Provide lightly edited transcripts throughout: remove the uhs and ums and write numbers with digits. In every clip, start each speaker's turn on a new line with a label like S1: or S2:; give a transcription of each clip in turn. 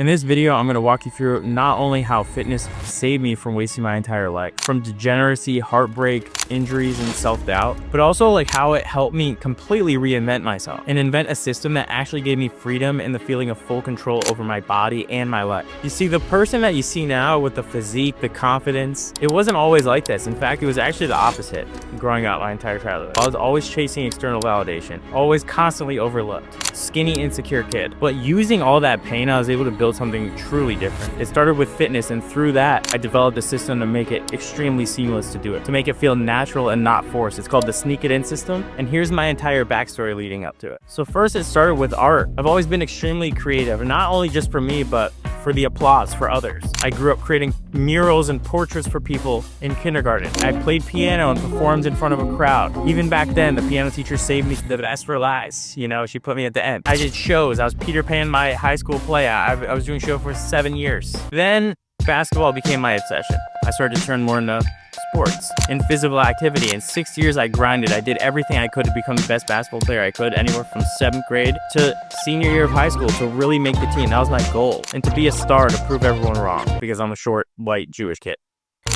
S1: In this video, I'm going to walk you through not only how fitness saved me from wasting my entire life, from degeneracy, heartbreak, injuries, and self-doubt, but also like how it helped me completely reinvent myself and invent a system that actually gave me freedom and the feeling of full control over my body and my life. You see, the person that you see now with the physique, the confidence, it wasn't always like this. In fact, it was actually the opposite growing up my entire childhood. I was always chasing external validation, always constantly overlooked, skinny, insecure kid. But using all that pain, I was able to build something truly different. It started with fitness, and through that, I developed a system to make it extremely seamless to do it, to make it feel natural and not forced. It's called the Sneak It In system, and here's my entire backstory leading up to it. So first, it started with art. I've always been extremely creative, and not only just for me, but for the applause for others. I grew up creating murals and portraits for people in kindergarten. I played piano and performed in front of a crowd. Even back then, the piano teacher saved me the best for last. You know, she put me at the end. I did shows. I was Peter Pan, my high school play. I was doing show for 7 years. Then basketball became my obsession. I started to turn more into sports and physical activity. In 6 years, I grinded. I did everything I could to become the best basketball player I could, anywhere from 7th grade to senior year of high school, to really make the team. That was my goal, and to be a star, to prove everyone wrong, because I'm a short, white, Jewish kid.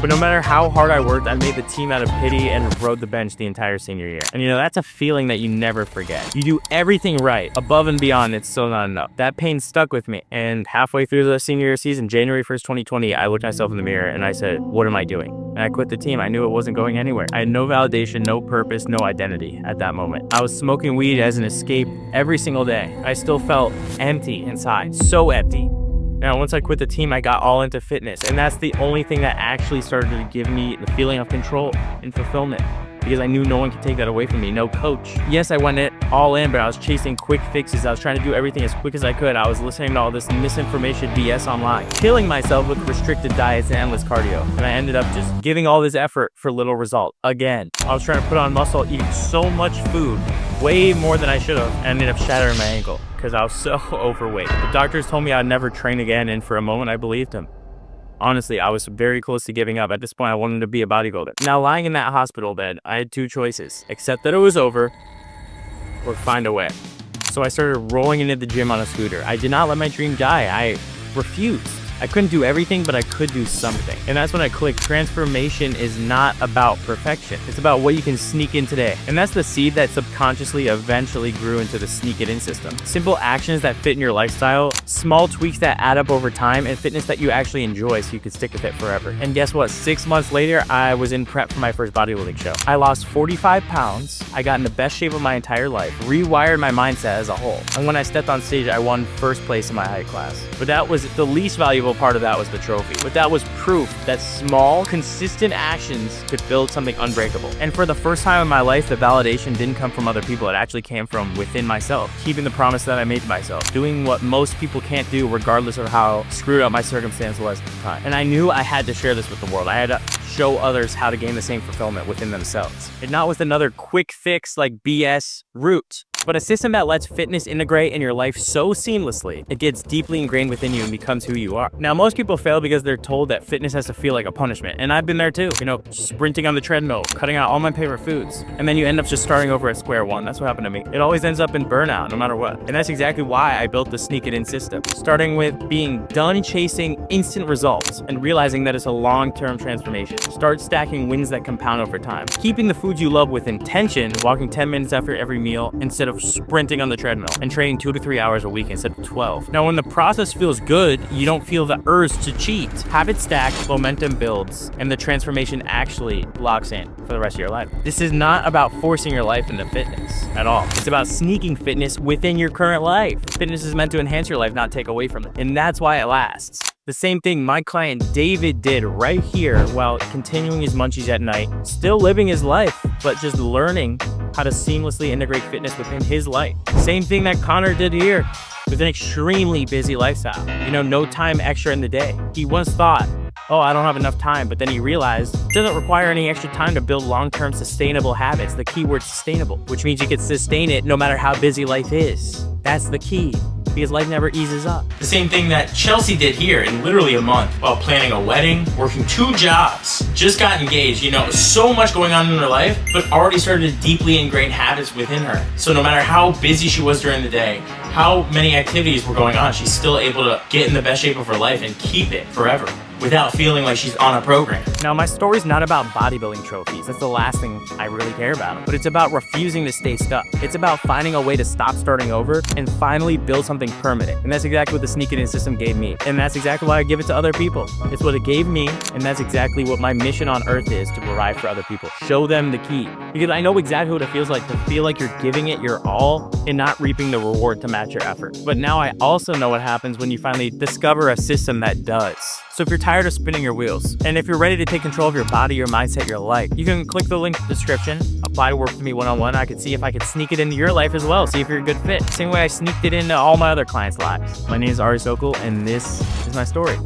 S1: But no matter how hard I worked, I made the team out of pity and rode the bench the entire senior year. And you know, that's a feeling that you never forget. You do everything right, above and beyond, it's still not enough. That pain stuck with me. And halfway through the senior year season, January 1st, 2020, I looked myself in the mirror and I said, what am I doing? And I quit the team. I knew it wasn't going anywhere. I had no validation, no purpose, no identity at that moment. I was smoking weed as an escape every single day. I still felt empty inside, so empty. Now, once I quit the team, I got all into fitness, and that's the only thing that actually started to give me the feeling of control and fulfillment, because I knew no one could take that away from me, no coach. Yes, I went all in, but I was chasing quick fixes. I was trying to do everything as quick as I could. I was listening to all this misinformation BS online, killing myself with restricted diets and endless cardio, and I ended up just giving all this effort for little result. Again, I was trying to put on muscle, eating so much food, way more than I should have, and ended up shattering my ankle because I was so overweight. The doctors told me I'd never train again, and for a moment I believed them. Honestly, I was very close to giving up. At this point, I wanted to be a bodybuilder. Now, lying in that hospital bed, I had two choices: accept that it was over, or find a way. So I started rolling into the gym on a scooter. I did not let my dream die. I refused. I couldn't do everything, but I could do something. And that's when I clicked. Transformation is not about perfection. It's about what you can sneak in today. And that's the seed that subconsciously eventually grew into the Sneak It In system. Simple actions that fit in your lifestyle, small tweaks that add up over time, and fitness that you actually enjoy so you can stick with it forever. And guess what? 6 months later, I was in prep for my first bodybuilding show. I lost 45 pounds. I got in the best shape of my entire life, rewired my mindset as a whole. And when I stepped on stage, I won first place in my height class. But that was the least valuable part of that was the trophy. But that was proof that small, consistent actions could build something unbreakable. And for the first time in my life, the validation didn't come from other people. It actually came from within myself. Keeping the promise that I made to myself. Doing what most people can't do, regardless of how screwed up my circumstance was at the time. And I knew I had to share this with the world. I had to show others how to gain the same fulfillment within themselves. And not with another quick fix like BS route, but a system that lets fitness integrate in your life so seamlessly, it gets deeply ingrained within you and becomes who you are. Now, most people fail because they're told that fitness has to feel like a punishment. And I've been there too. You know, sprinting on the treadmill, cutting out all my favorite foods. And then you end up just starting over at square one. That's what happened to me. It always ends up in burnout, no matter what. And that's exactly why I built the Sneak It In system. Starting with being done chasing instant results and realizing that it's a long-term transformation. Start stacking wins that compound over time. Keeping the foods you love with intention, walking 10 minutes after every meal instead of sprinting on the treadmill, and training 2 to 3 hours a week instead of 12. Now, when the process feels good, you don't feel the urge to cheat. Habit stack, momentum builds, and the transformation actually locks in for the rest of your life. This is not about forcing your life into fitness at all. It's about sneaking fitness within your current life. Fitness is meant to enhance your life, not take away from it. And that's why it lasts. The same thing my client David did right here while continuing his munchies at night, still living his life, but just learning how to seamlessly integrate fitness within his life. Same thing that Connor did here with an extremely busy lifestyle. You know, no time extra in the day. He once thought, oh, I don't have enough time, but then he realized it doesn't require any extra time to build long-term sustainable habits. The key word sustainable, which means you can sustain it no matter how busy life is. That's the key, because life never eases up. The same thing that Chelsea did here in literally a month while planning a wedding, working 2 jobs, just got engaged, you know, so much going on in her life, but already started to deeply ingrain habits within her. So no matter how busy she was during the day, how many activities were going on, she's still able to get in the best shape of her life and keep it forever without feeling like she's on a program. Now, my story's not about bodybuilding trophies. That's the last thing I really care about. But it's about refusing to stay stuck. It's about finding a way to stop starting over and finally build something permanent. And that's exactly what the Sneak It In system gave me. And that's exactly why I give it to other people. It's what it gave me, and that's exactly what my mission on earth is, to provide for other people. Show them the key. Because I know exactly what it feels like to feel like you're giving it your all and not reaping the reward to match your effort. But now I also know what happens when you finally discover a system that does. So if you're tired of spinning your wheels, and if you're ready to take control of your body, your mindset, your life, you can click the link in the description, apply to work with me one-on-one. I can see if I could sneak it into your life as well, see if you're a good fit. Same way I sneaked it into all my other clients' lives. My name is Ari Sokol, and this is my story.